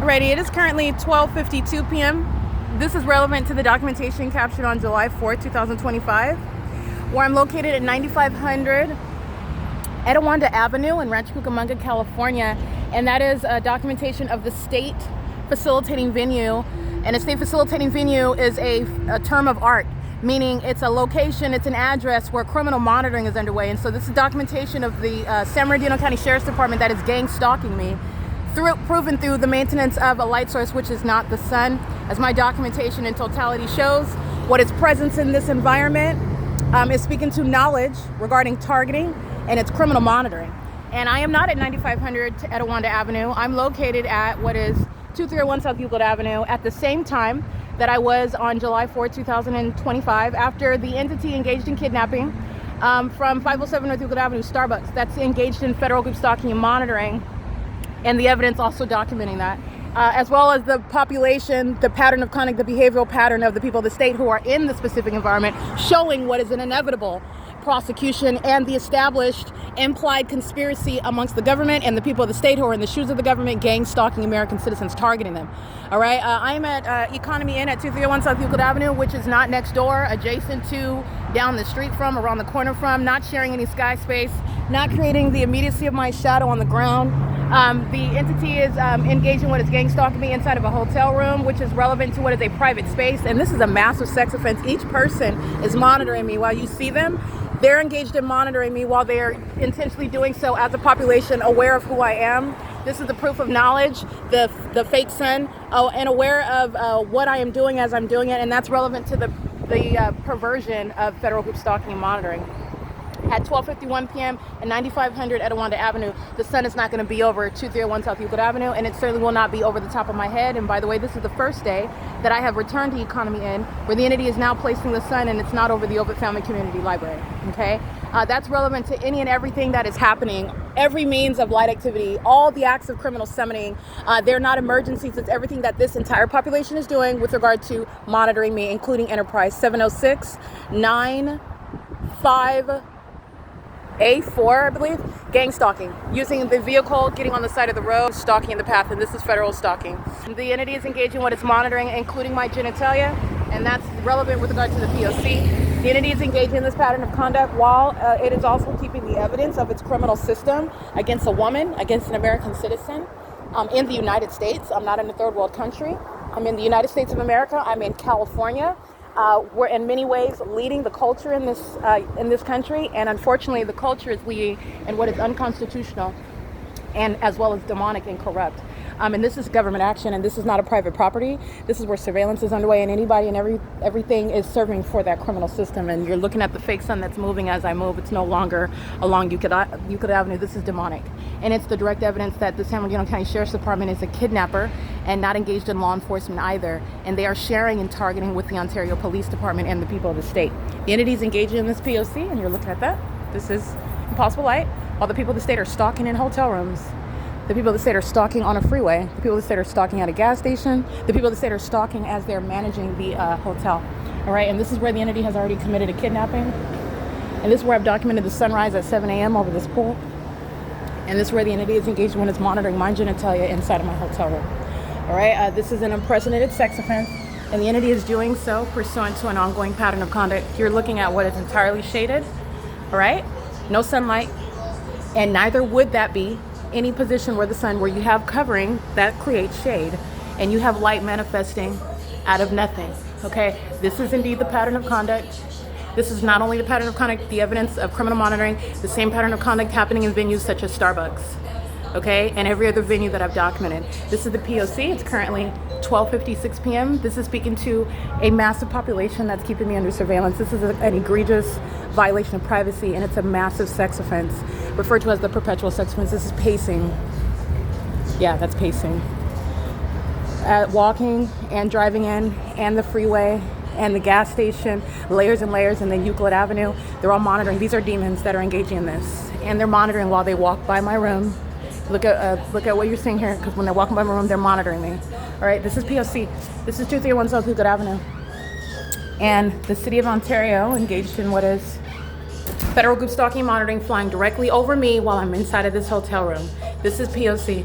Alrighty, it is currently 12:52 p.m. This is relevant to the documentation captured on July 4th, 2025, where I'm located at 9500 Etiwanda Avenue in Rancho Cucamonga, California, and that is a documentation of the state facilitating venue. And a state facilitating venue is a term of art, meaning it's a location, it's an address where criminal monitoring is underway. And so this is documentation of the San Bernardino County Sheriff's Department that is gang stalking me, proven through the maintenance of a light source, which is not the sun, as my documentation in totality shows. What its presence in this environment is speaking to knowledge regarding targeting and its criminal monitoring. And I am not at 9500 Etiwanda Avenue. I'm located at what is 2301 South Euclid Avenue at the same time that I was on July 4, 2025, after the entity engaged in kidnapping from 507 North Euclid Avenue, Starbucks, that's engaged in federal group stalking and monitoring, and the evidence also documenting that, as well as the population, the pattern of conduct, the behavioral pattern of the people of the state who are in the specific environment, showing what is an inevitable prosecution and the established implied conspiracy amongst the government and the people of the state who are in the shoes of the government, gang stalking American citizens, targeting them. All right, I'm at Economy Inn at 2301 South Euclid Avenue, which is not next door, adjacent to, down the street from, around the corner from, not sharing any sky space, not creating the immediacy of my shadow on the ground. The entity is engaging what is gang stalking me inside of a hotel room, which is relevant to what is a private space. And this is a massive sex offense. Each person is monitoring me while you see them. They're engaged in monitoring me while they're intentionally doing so as a population aware of who I am. This is the proof of knowledge, the fake sun, and aware of what I am doing as I'm doing it. And that's relevant to the perversion of federal group stalking and monitoring. At 12:51 p.m. at 9500 Etiwanda Avenue, the sun is not going to be over 2301 South Euclid Avenue, and it certainly will not be over the top of my head. And by the way, this is the first day that I have returned to Economy Inn, where the entity is now placing the sun, and it's not over the Ovid Family Community Library. Okay, that's relevant to any and everything that is happening, every means of light activity, all the acts of criminal summoning. They're not emergencies. It's everything that this entire population is doing with regard to monitoring me, including Enterprise 706-95. A4, I believe, gang stalking, using the vehicle, getting on the side of the road, stalking in the path, and this is federal stalking. The entity is engaging what it's monitoring, including my genitalia, and that's relevant with regard to the P.O.C. The entity is engaging in this pattern of conduct while it is also keeping the evidence of its criminal system against a woman, against an American citizen in the United States. I'm not in a third world country. I'm in the United States of America. I'm in California. We're in many ways leading the culture in this country, and unfortunately the culture is leading in what is unconstitutional and as well as demonic and corrupt. And this is government action, and this is not a private property. This is where surveillance is underway, and anybody and everything is serving for that criminal system. And you're looking at the fake sun that's moving as I move. It's no longer along Euclid Avenue. This is demonic. And it's the direct evidence that the San Bernardino County Sheriff's Department is a kidnapper and not engaged in law enforcement either. And they are sharing and targeting with the Ontario Police Department and the people of the state. The entity's engaging in this P.O.C., and you're looking at that. This is impossible light, while the people of the state are stalking in hotel rooms. The people of the state are stalking on a freeway. The people of the state are stalking at a gas station. The people of the state are stalking as they're managing the hotel. All right, and this is where the entity has already committed a kidnapping. And this is where I've documented the sunrise at 7 a.m. over this pool. And this is where the entity is engaged when it's monitoring my genitalia inside of my hotel room. All right, this is an unprecedented sex offense, and the entity is doing so pursuant to an ongoing pattern of conduct. You're looking at what is entirely shaded, all right? No sunlight, and neither would that be any position where you have covering that creates shade, and you have light manifesting out of nothing, okay? This is indeed the pattern of conduct. This is not only the pattern of conduct, the evidence of criminal monitoring, the same pattern of conduct happening in venues such as Starbucks, okay, and every other venue that I've documented. This is the P.O.C. It's currently 12:56 p.m. This is speaking to a massive population that's keeping me under surveillance. This is an egregious violation of privacy, and it's a massive sex offense, referred to as the perpetual sex offense. This is pacing. Yeah, that's pacing. Walking and driving in, and the freeway, and the gas station, layers and layers, and then Euclid Avenue. They're all monitoring. These are demons that are engaging in this, and they're monitoring while they walk by my room. Look at what you're seeing here, because when they're walking by my room, they're monitoring me. All right, this is P.O.C. This is 231 South Euclid Avenue. And the city of Ontario engaged in what is federal group stalking and monitoring, flying directly over me while I'm inside of this hotel room. This is P.O.C.